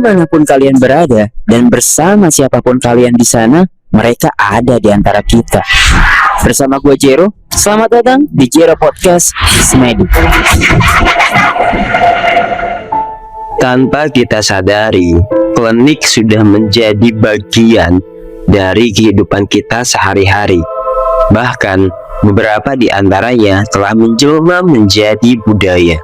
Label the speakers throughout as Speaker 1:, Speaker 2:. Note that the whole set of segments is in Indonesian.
Speaker 1: Dimanapun kalian berada dan bersama siapapun kalian di sana, mereka ada di antara kita. Bersama gue Jero, selamat datang di Jero Podcast Semedi.
Speaker 2: Tanpa kita sadari, klinik sudah menjadi bagian dari kehidupan kita sehari-hari. Bahkan, beberapa di antaranya telah menjelma menjadi budaya.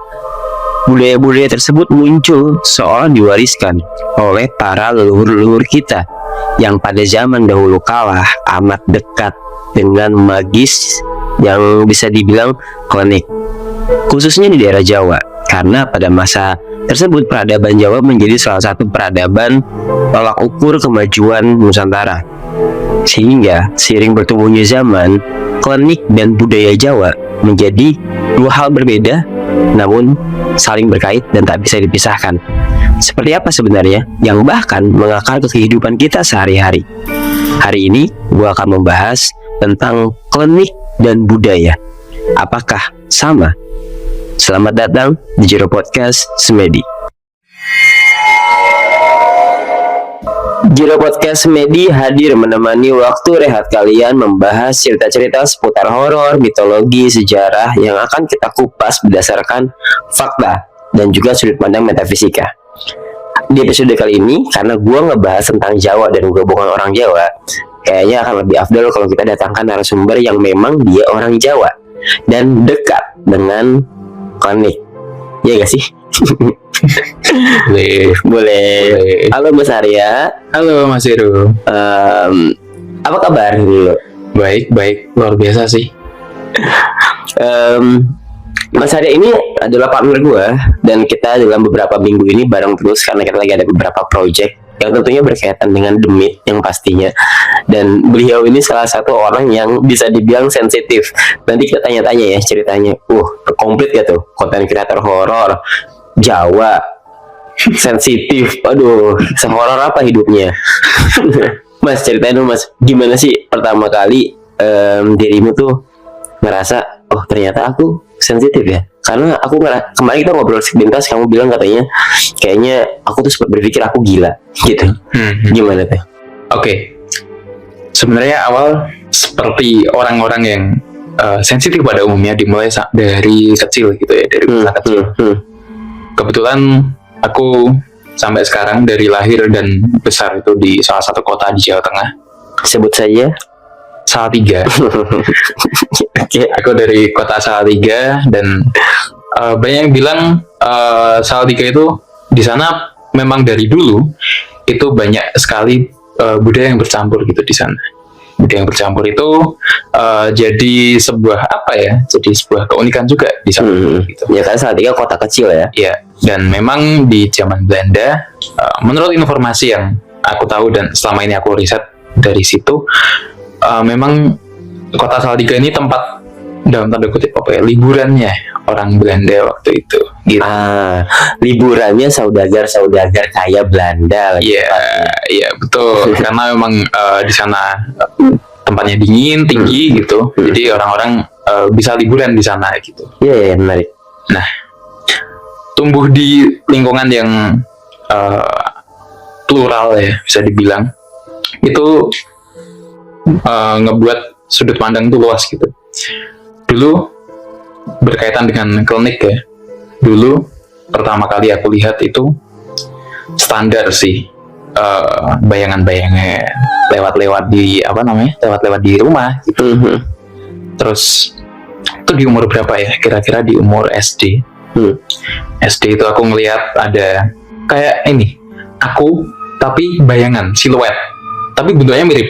Speaker 2: Budaya-budaya tersebut muncul seolah diwariskan oleh para leluhur-leluhur kita yang pada zaman dahulu kala amat dekat dengan magis yang bisa dibilang klinik, khususnya di daerah Jawa, karena pada masa tersebut peradaban Jawa menjadi salah satu peradaban tolak ukur kemajuan Nusantara. Sehingga seiring bertumbuhnya zaman, klinik dan budaya Jawa menjadi dua hal berbeda namun saling berkait dan tak bisa dipisahkan. Seperti apa sebenarnya yang bahkan mengakar ke kehidupan kita sehari-hari? Hari ini gue akan membahas tentang klinik dan budaya. Apakah sama? Selamat datang di Jero Podcast Semedi. Jero Podcast Semedi hadir menemani waktu rehat kalian membahas cerita-cerita seputar horor, mitologi, sejarah yang akan kita kupas berdasarkan fakta dan juga sudut pandang metafisika. Di episode kali ini, karena gue ngebahas tentang Jawa dan gue bukan orang Jawa, kayaknya akan lebih afdol kalau kita datangkan narasumber yang memang dia orang Jawa dan dekat dengan klinik. Iya gak sih? Boleh. Halo Mas Arya.
Speaker 3: Halo Mas Heru.
Speaker 2: Apa kabar dulu?
Speaker 3: Baik, luar biasa sih.
Speaker 2: Mas Arya ini adalah partner gue dan kita dalam beberapa minggu ini bareng terus karena kita lagi ada beberapa project yang tentunya berkaitan dengan demit yang pastinya. Dan beliau ini salah satu orang yang bisa dibilang sensitif. Nanti kita tanya-tanya ya ceritanya. Komplit ya tuh, konten kreator horor Jawa, sensitif. Aduh, sehoror apa hidupnya? Mas, ceritain dong Mas, gimana sih pertama kali dirimu tuh ngerasa, oh ternyata aku sensitif ya? Karena aku kemarin kita ngobrol sebentar, kamu bilang katanya kayaknya aku tuh sempat berpikir aku gila gitu. Gimana tuh?
Speaker 3: Oke. Sebenarnya awal seperti orang-orang yang sensitif pada umumnya dimulai dari kecil gitu ya, dari masa kecil. Kebetulan aku sampai sekarang dari lahir dan besar itu di salah satu kota di Jawa Tengah.
Speaker 2: Sebut saja
Speaker 3: Salatiga. Aku dari kota Salatiga dan banyak yang bilang Salatiga itu di sana memang dari dulu itu banyak sekali budaya yang bercampur gitu di sana. Budaya yang bercampur itu jadi sebuah jadi sebuah keunikan juga di sana. Gitu.
Speaker 2: Ya kan Salatiga kota kecil ya.
Speaker 3: Iya. Dan memang di zaman Belanda, menurut informasi yang aku tahu dan selama ini aku riset dari situ, memang kota Salatiga ini tempat dalam tanda kutip liburannya orang Belanda waktu itu. Gitu.
Speaker 2: Liburannya saudagar kaya Belanda.
Speaker 3: Iya betul. Karena memang di sana tempatnya dingin, tinggi gitu. Jadi orang-orang bisa liburan di sana gitu.
Speaker 2: Iya, menarik.
Speaker 3: Nah, tumbuh di lingkungan yang plural ya, bisa dibilang. Itu ngebuat sudut pandang itu luas gitu. Dulu berkaitan dengan klinik ya. Dulu pertama kali aku lihat itu standar sih, bayangan-bayangan lewat-lewat di lewat-lewat di rumah gitu. Terus itu di umur berapa ya? Kira-kira di umur SD. SD itu aku ngelihat ada kayak ini, aku tapi bayangan siluet, tapi bentuknya mirip.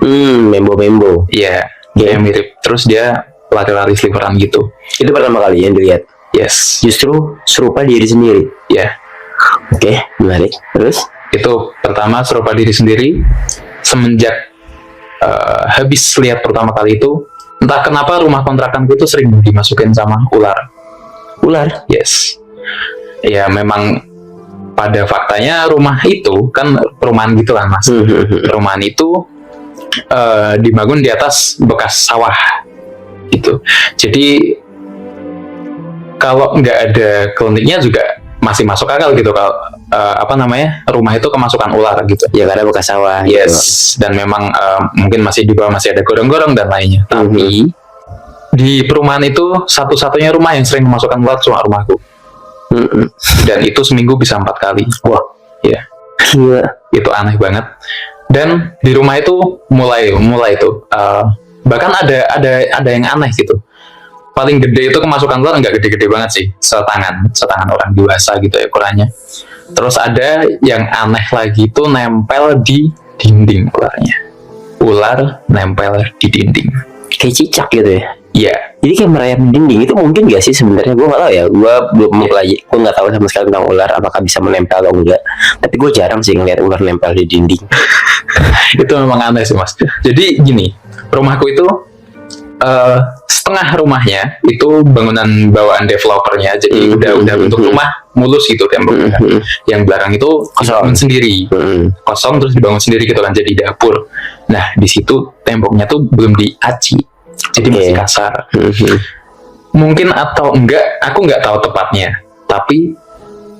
Speaker 2: Membo.
Speaker 3: Iya, kayak mirip. Terus dia lari-lari seliweran gitu.
Speaker 2: Itu pertama kali yang dilihat.
Speaker 3: Yes.
Speaker 2: Justru serupa diri sendiri.
Speaker 3: Ya.
Speaker 2: Oke, menarik. Terus?
Speaker 3: Itu pertama serupa diri sendiri. Semenjak habis lihat pertama kali itu, entah kenapa rumah kontrakanku itu sering dimasukin sama ular.
Speaker 2: Ular?
Speaker 3: Yes. Ya memang pada faktanya rumah itu kan perumahan gitu lah Mas. Perumahan itu dibangun di atas bekas sawah gitu. Jadi kalau nggak ada kliniknya juga masih masuk akal gitu. rumah itu kemasukan ular gitu.
Speaker 2: Ya karena bekas sawah.
Speaker 3: Yes,
Speaker 2: Gitu.
Speaker 3: dan memang mungkin masih di bawah masih ada gorong-gorong dan lainnya. Tapi di perumahan itu satu-satunya rumah yang sering memasukkan ular cuma rumahku. Dan itu seminggu bisa 4 kali.
Speaker 2: Wah,
Speaker 3: Ya,
Speaker 2: gila.
Speaker 3: itu aneh banget. Dan di rumah itu mulai itu bahkan ada yang aneh gitu. Paling gede itu kemasukan ular nggak gede-gede banget sih, setangan orang dewasa gitu ya ukurannya. Terus ada yang aneh lagi itu nempel di dinding ularnya. Ular nempel di dinding.
Speaker 2: Kayak cicak gitu ya.
Speaker 3: Iya,
Speaker 2: Jadi kayak merayap dinding itu mungkin gak sih sebenarnya? Gue gak tahu ya. Gue belum mempelajari. Gue gak tahu sama sekali tentang ular. Apakah bisa menempel atau enggak? Tapi gue jarang sih ngeliat ular nempel di dinding.
Speaker 3: itu memang aneh sih mas. Jadi gini, rumahku itu setengah rumahnya itu bangunan bawaan developernya. Jadi udah bentuk rumah mulus gitu temboknya. Yang belakang itu dibangun sendiri, kosong terus dibangun sendiri gitu kan. Jadi dapur. Nah di situ temboknya tuh belum diaci. Jadi masih kasar. Mungkin atau enggak, aku nggak tahu tepatnya. Tapi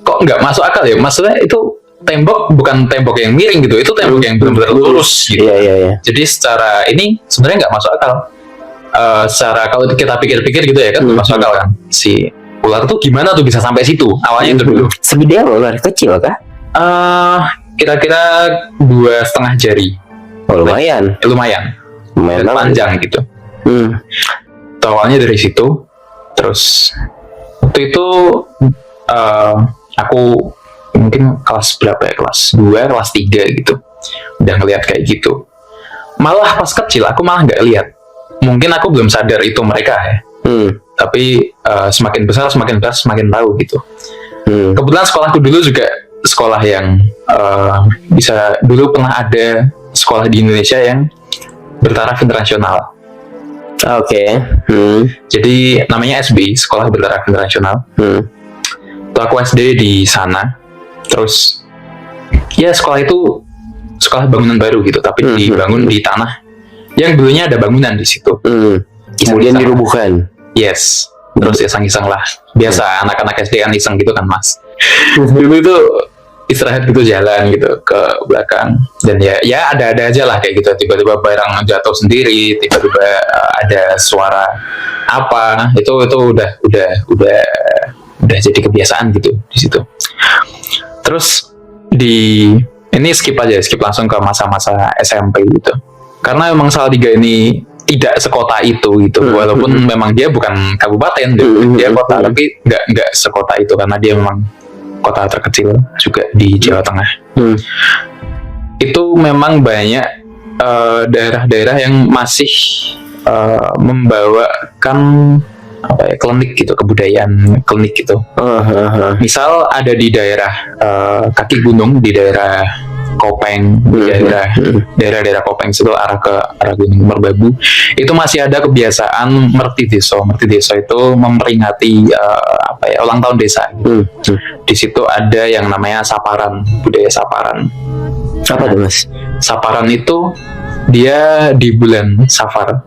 Speaker 3: kok nggak masuk akal ya? Maksudnya itu tembok bukan tembok yang miring gitu, itu tembok yang benar-benar lurus gitu.
Speaker 2: Iya.
Speaker 3: Jadi secara ini sebenarnya nggak masuk akal. Secara kalau kita pikir-pikir gitu ya kan nggak masuk akal kan. Si ular tuh gimana tuh bisa sampai situ? Awalnya itu dulu.
Speaker 2: Segede apa ular? Kecil kah?
Speaker 3: Kira-kira 2,5 jari.
Speaker 2: Oh, lumayan.
Speaker 3: Lumayan.
Speaker 2: Lumayan
Speaker 3: Dan panjang gitu. Awalnya dari situ, terus waktu itu aku mungkin kelas berapa ya, kelas 2, kelas 3 gitu, udah ngeliat kayak gitu. Malah pas kecil aku malah nggak lihat, mungkin aku belum sadar itu mereka ya. Tapi semakin besar semakin tahu gitu. Kebetulan sekolahku dulu juga sekolah yang bisa dulu pernah ada sekolah di Indonesia yang bertaraf internasional.
Speaker 2: Oke.
Speaker 3: Jadi namanya SBI, Sekolah Bertaraf Internasional. Tuh aku SD di sana. Terus ya sekolah itu sekolah bangunan baru gitu, tapi dibangun di tanah yang dulunya ada bangunan di situ.
Speaker 2: Kemudian dirubuhkan.
Speaker 3: Yes. Terus iseng-iseng lah. Biasa anak-anak SD kan iseng gitu kan mas. Dulu itu istirahat gitu jalan gitu ke belakang, dan ya ada aja lah kayak gitu, tiba-tiba barang jatuh sendiri, tiba-tiba ada suara apa, itu udah jadi kebiasaan gitu di situ. Terus ini skip langsung ke masa-masa SMP gitu, karena memang Salatiga ini tidak sekota itu gitu, walaupun memang dia bukan kabupaten, dia kota, tapi nggak sekota itu karena dia memang kota terkecil juga di Jawa Tengah. Itu memang banyak daerah-daerah yang masih membawakan klinik gitu, kebudayaan klinik gitu. Misal ada di daerah kaki gunung, di daerah Kopeng, di daerah Kopeng situ arah Gunung Merbabu, itu masih ada kebiasaan merti deso. Merti deso itu memperingati ulang tahun desa. Di situ ada yang namanya saparan, budaya saparan.
Speaker 2: Apa tuh mas?
Speaker 3: Saparan itu dia di bulan Safar.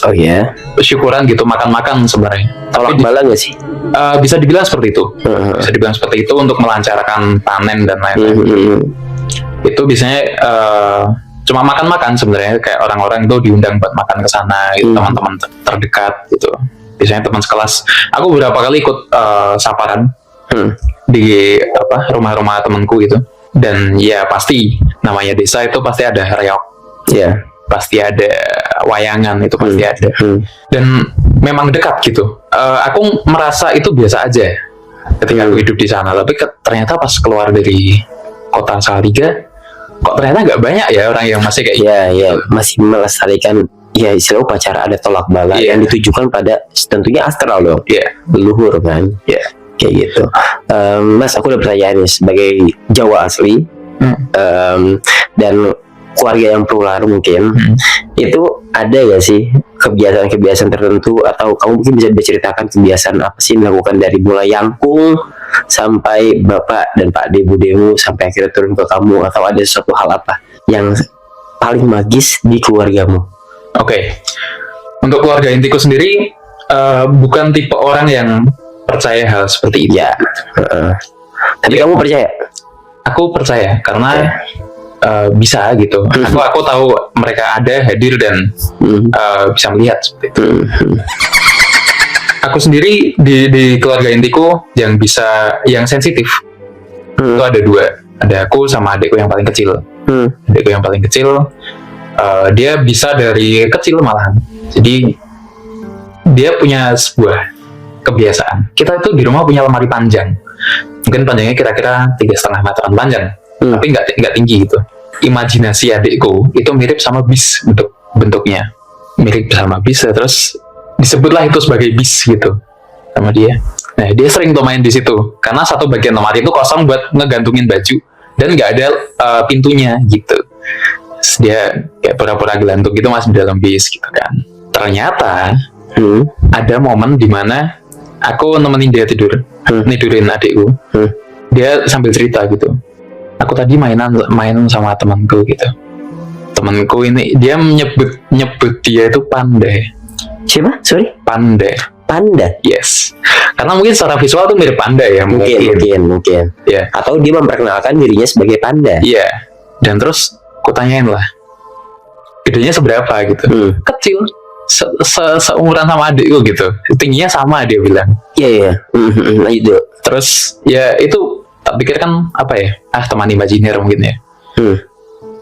Speaker 2: Oh ya.
Speaker 3: Syukuran gitu, makan-makan sebenarnya.
Speaker 2: Tolak bala nggak sih?
Speaker 3: Bisa dibilang seperti itu. Bisa dibilang seperti itu untuk melancarkan panen dan lain-lain. Itu biasanya cuma makan-makan sebenarnya, kayak orang-orang itu diundang buat makan ke sana gitu, teman-teman terdekat gitu. Biasanya teman sekelas. Aku beberapa kali ikut saparan di rumah-rumah temanku gitu. Dan ya pasti namanya desa itu pasti ada reok.
Speaker 2: Iya.
Speaker 3: Pasti ada wayangan, itu pasti ada. Dan memang dekat gitu. Aku merasa itu biasa aja ketika aku hidup di sana. Tapi ternyata pas keluar dari kota Salatiga, kok ternyata nggak banyak ya orang yang masih kayak
Speaker 2: ya masih melestarikan ya istilah upacara ada tolak bala yang ditujukan pada tentunya astral dong, leluhur kan, kayak gitu. Mas, aku udah pertanyaan nih, sebagai Jawa asli dan keluarga yang plural mungkin, itu ada gak sih kebiasaan-kebiasaan tertentu, atau kamu mungkin bisa diceritakan kebiasaan apa sih dilakukan dari mulai yangkung sampai bapak dan pak demu sampai akhirnya turun ke kamu, atau ada suatu hal apa yang paling magis di keluargamu?
Speaker 3: Oke. Untuk keluarga intiku sendiri bukan tipe orang yang percaya hal seperti itu.
Speaker 2: Ya. Tapi kamu percaya?
Speaker 3: aku percaya karena bisa gitu. Aku tahu mereka ada, hadir, dan bisa melihat seperti itu. Aku sendiri di keluarga intiku yang sensitif itu ada 2. Ada aku sama adikku yang paling kecil. Adikku yang paling kecil dia bisa dari kecil malahan. Jadi dia punya sebuah kebiasaan. Kita itu di rumah punya lemari panjang. Mungkin panjangnya kira-kira 3,5 meteran panjang, tapi nggak tinggi gitu. Imajinasi adikku itu mirip sama bis bentuknya, mirip sama bis, terus disebutlah itu sebagai bis gitu sama dia. Nah, dia sering tuh main di situ karena satu bagian lemari itu kosong buat ngegantungin baju dan nggak ada pintunya gitu. Terus dia kayak pura-pura gelantung gitu masih di dalam bis gitu kan. Ternyata ada momen dimana aku nemenin dia nidurin adikku. Dia sambil cerita gitu. Aku tadi main sama temanku gitu. Temanku ini dia nyebut dia itu pandai.
Speaker 2: Siapa? Sorry?
Speaker 3: Pandai.
Speaker 2: Panda?
Speaker 3: Yes. Karena mungkin secara visual tuh mirip panda ya.
Speaker 2: Mungkin.
Speaker 3: Ya.
Speaker 2: Atau dia memperkenalkan dirinya sebagai panda.
Speaker 3: Iya. Dan terus aku tanyain lah, gedenya seberapa gitu. Kecil. Seumuran sama adikku gitu. Tingginya sama dia bilang.
Speaker 2: Iya. Itu.
Speaker 3: Terus ya itu tak pikir kan apa ya? Teman imajiner mungkin ya.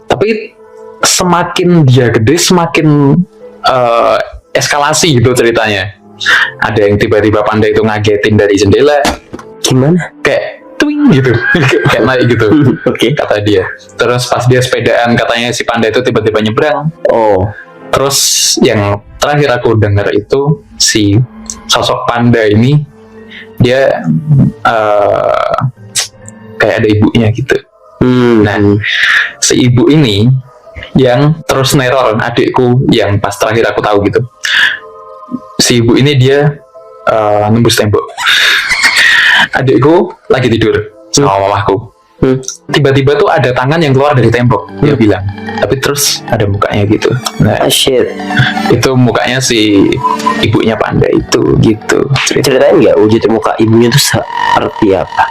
Speaker 3: Tapi semakin dia gede semakin eskalasi gitu ceritanya. Ada yang tiba-tiba panda itu ngagetin dari jendela.
Speaker 2: Gimana?
Speaker 3: Kayak twing gitu. Kayak naik gitu.
Speaker 2: Oke.
Speaker 3: Kata dia. Terus pas dia sepedaan katanya si panda itu tiba-tiba nyebrang.
Speaker 2: Oh.
Speaker 3: Terus yang terakhir aku dengar itu si sosok panda ini dia kayak ada ibunya gitu. Nah, si ibu ini yang terus neror adikku yang pas terakhir aku tahu gitu. Si ibu ini dia nembus tembok. Adikku lagi tidur sama mamaku. Tiba-tiba tuh ada tangan yang keluar dari tembok. Dia bilang. Tapi terus ada mukanya gitu. Nah,
Speaker 2: Shit.
Speaker 3: itu mukanya si ibunya panda itu gitu.
Speaker 2: Ceritain nggak wujud muka ibunya tuh seperti apa?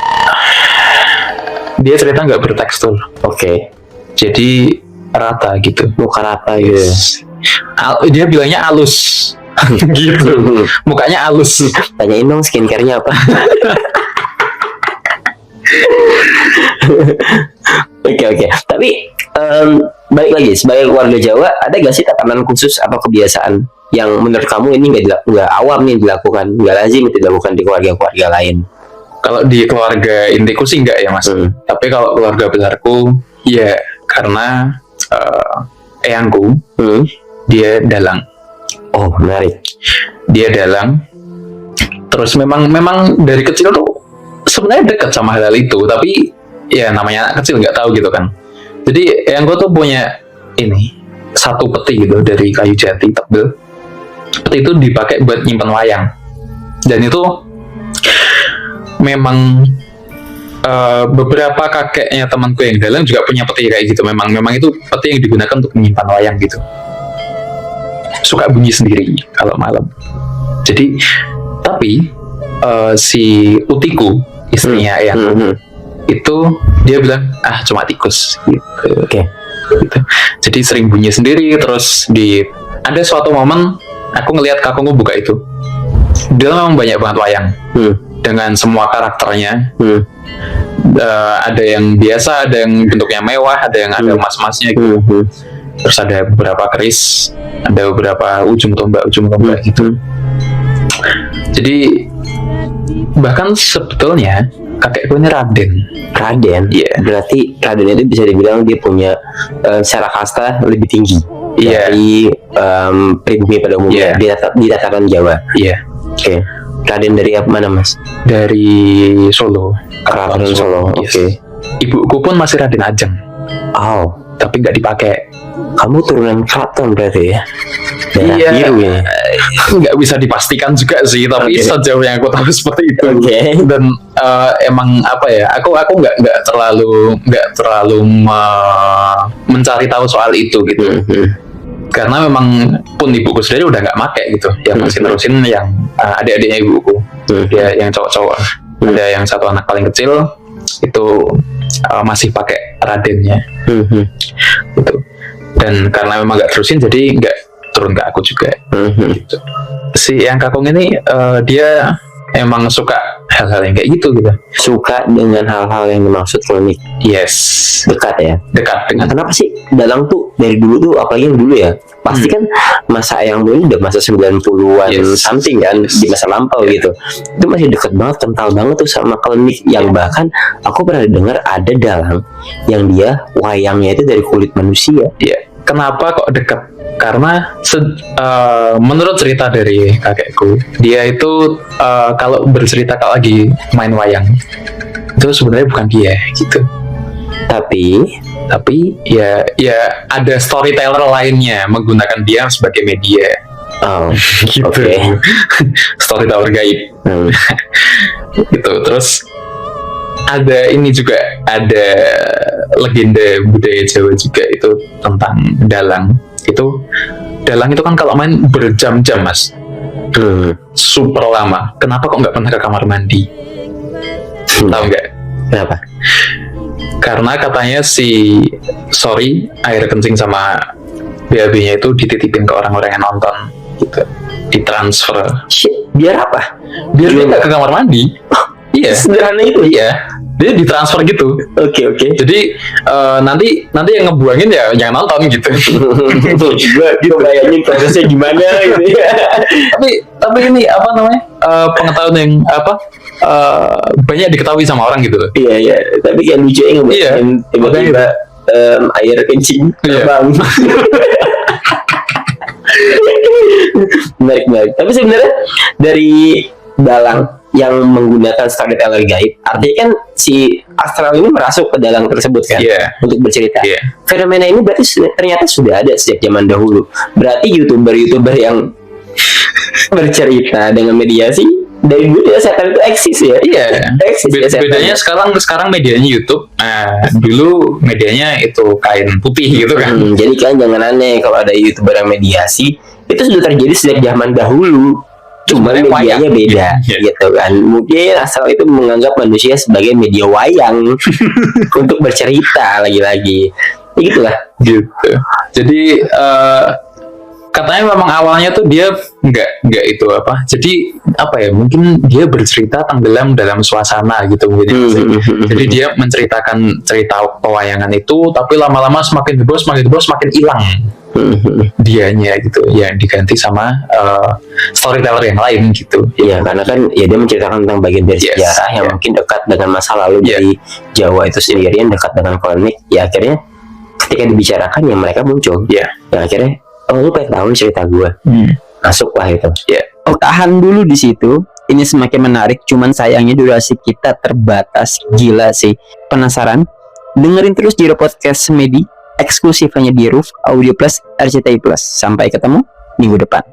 Speaker 3: Dia cerita nggak bertekstur.
Speaker 2: Oke.
Speaker 3: Jadi rata gitu.
Speaker 2: Muka rata gitu.
Speaker 3: Yes. Dia bilangnya halus. Gitu. Mukanya halus.
Speaker 2: Tanyain dong skincare-nya apa. Oke. Tapi balik lagi sebagai keluarga Jawa, ada gak sih tatanan khusus atau kebiasaan yang menurut kamu ini nggak awam nih dilakukan, nggak lazim dilakukan di keluarga-keluarga lain?
Speaker 3: Kalau di keluarga intiku sih enggak ya mas. Tapi kalau keluarga besarku ya karena eyangku dia dalang.
Speaker 2: Oh menarik.
Speaker 3: Dia dalang. Terus memang dari kecil tuh sebenarnya dekat sama hal itu, tapi ya namanya anak kecil nggak tahu gitu kan. Jadi eyangku tuh punya ini satu peti gitu dari kayu jati tebel. Peti itu dipakai buat nyimpan wayang. Dan itu memang beberapa kakeknya temanku yang dalang juga punya peti kayak gitu. Memang itu peti yang digunakan untuk menyimpan wayang gitu. Suka bunyi sendiri kalau malam. Jadi tapi si utiku istrinya yang itu dia bilang cuma tikus gitu.
Speaker 2: Oke.
Speaker 3: Gitu. Jadi sering bunyi sendiri. Terus ada suatu momen aku ngelihat kakungku buka itu. Dia memang banyak banget wayang dengan semua karakternya. Ada yang biasa, ada yang bentuknya mewah, ada yang ada emas-emasnya gitu. Terus ada beberapa keris, ada beberapa ujung tombak gitu. Jadi bahkan sebetulnya kakekku ini Raden.
Speaker 2: Iya. Berarti Raden itu bisa dibilang dia punya secara kasta lebih tinggi dari pribumi pada umumnya di tataran Jawa.
Speaker 3: Iya.
Speaker 2: Oke. Raden dari mana mas?
Speaker 3: Dari Solo.
Speaker 2: Keraton Solo.
Speaker 3: Yes.
Speaker 2: Oke.
Speaker 3: Ibuku pun masih Raden Ajeng.
Speaker 2: Oh.
Speaker 3: Tapi nggak dipakai.
Speaker 2: Kamu turunan keraton berarti ya? Darah biru ya?
Speaker 3: Nggak bisa dipastikan juga sih, tapi sejauh yang aku tahu seperti itu. Dan emang apa ya? Aku nggak terlalu mencari tahu soal itu gitu. Karena memang pun ibuku sendiri udah nggak make gitu. Yang masih terusin yang adik-adiknya ibuku. Dia yang cowok-cowok. Ada yang satu anak paling kecil itu masih pakai Radennya gitu. Dan karena memang nggak terusin, jadi nggak turun ke aku juga gitu. Si yang kakung ini dia emang suka hal-hal yang kayak gitu.
Speaker 2: Suka dengan hal-hal yang dimaksud klinik.
Speaker 3: Yes,
Speaker 2: Dekat ya.
Speaker 3: dekat dengan
Speaker 2: Kenapa sih Dalang tuh dari dulu tuh, apalagi yang dulu ya, pasti kan masa yang dulu udah masa 90-an something kan, di masa lampau gitu. Itu masih deket banget, kental banget tuh sama klinik. Yang bahkan aku pernah dengar ada Dalang yang dia wayangnya itu dari kulit manusia.
Speaker 3: ya. Kenapa kok dekat? Karena menurut cerita dari kakekku, dia itu kalau bercerita kalau lagi main wayang itu sebenarnya bukan dia gitu. Tapi ya ada storyteller lainnya menggunakan dia sebagai media.
Speaker 2: Oh,
Speaker 3: Gitu.
Speaker 2: oke.
Speaker 3: Storyteller gaib. Gitu. Terus ada ini juga, ada legenda budaya Jawa juga itu tentang dalang. Dalang itu kan kalau main berjam-jam, Mas. Super lama. Kenapa kok nggak pernah ke kamar mandi? Tahu nggak?
Speaker 2: Kenapa?
Speaker 3: Karena katanya air kencing sama BAB-nya itu dititipin ke orang-orang yang nonton gitu, ditransfer.
Speaker 2: Shit, biar apa?
Speaker 3: Biar dia nggak ke kamar mandi. Iya.
Speaker 2: Sederhana itu.
Speaker 3: Iya. Dia ditransfer gitu.
Speaker 2: Oke.
Speaker 3: Jadi nanti yang ngebuangin ya yang nonton gitu.
Speaker 2: Gue bayangin prosesnya gimana gitu ya.
Speaker 3: tapi ini apa namanya, pengetahuan yang banyak diketahui sama orang gitu loh.
Speaker 2: Iya. Tapi kayak lucu ya ngebayangin tiba-tiba air kencing terbang. Menarik. Tapi sebenarnya dari Dalang yang menggunakan storyteller gaib, artinya kan si astral ini merasuk ke dalang tersebut kan, untuk bercerita. Fenomena ini berarti ternyata sudah ada sejak zaman dahulu. Berarti youtuber yang bercerita dengan mediasi dari dulu ya, setan itu eksis ya.
Speaker 3: Iya.
Speaker 2: Eksis ya,
Speaker 3: bedanya sekarang medianya YouTube. Dulu medianya itu kain putih gitu kan.
Speaker 2: Jadi kan jangan aneh kalau ada youtuber yang mediasi, itu sudah terjadi sejak zaman dahulu. Cuma medianya beda gitu kan. Mungkin asal itu menganggap manusia sebagai media wayang untuk bercerita lagi-lagi. Ya gitulah.
Speaker 3: Gitu. Jadi katanya memang awalnya tuh dia nggak itu apa. Jadi apa ya? Mungkin dia bercerita tenggelam dalam suasana gitu mungkin. Jadi dia menceritakan cerita pewayangan itu, tapi lama-lama semakin heboh semakin hilang dianya gitu, ya diganti sama storyteller yang lain gitu.
Speaker 2: Iya, karena kan ya dia menceritakan tentang bagian dari sejarah yang mungkin dekat dengan masa lalu dari Jawa itu sendiri, yang dekat dengan klinik. Ya akhirnya ketika dibicarakan ya mereka muncul. Ya akhirnya lu pengen tahu cerita gue, masuklah itu.
Speaker 1: Tahan dulu di situ. Ini semakin menarik, cuman sayangnya durasi kita terbatas. Gila sih. Penasaran? Dengerin terus Jero Podcast Semedi, eksklusif hanya di Roof Audio Plus RCTI Plus. Sampai ketemu minggu depan.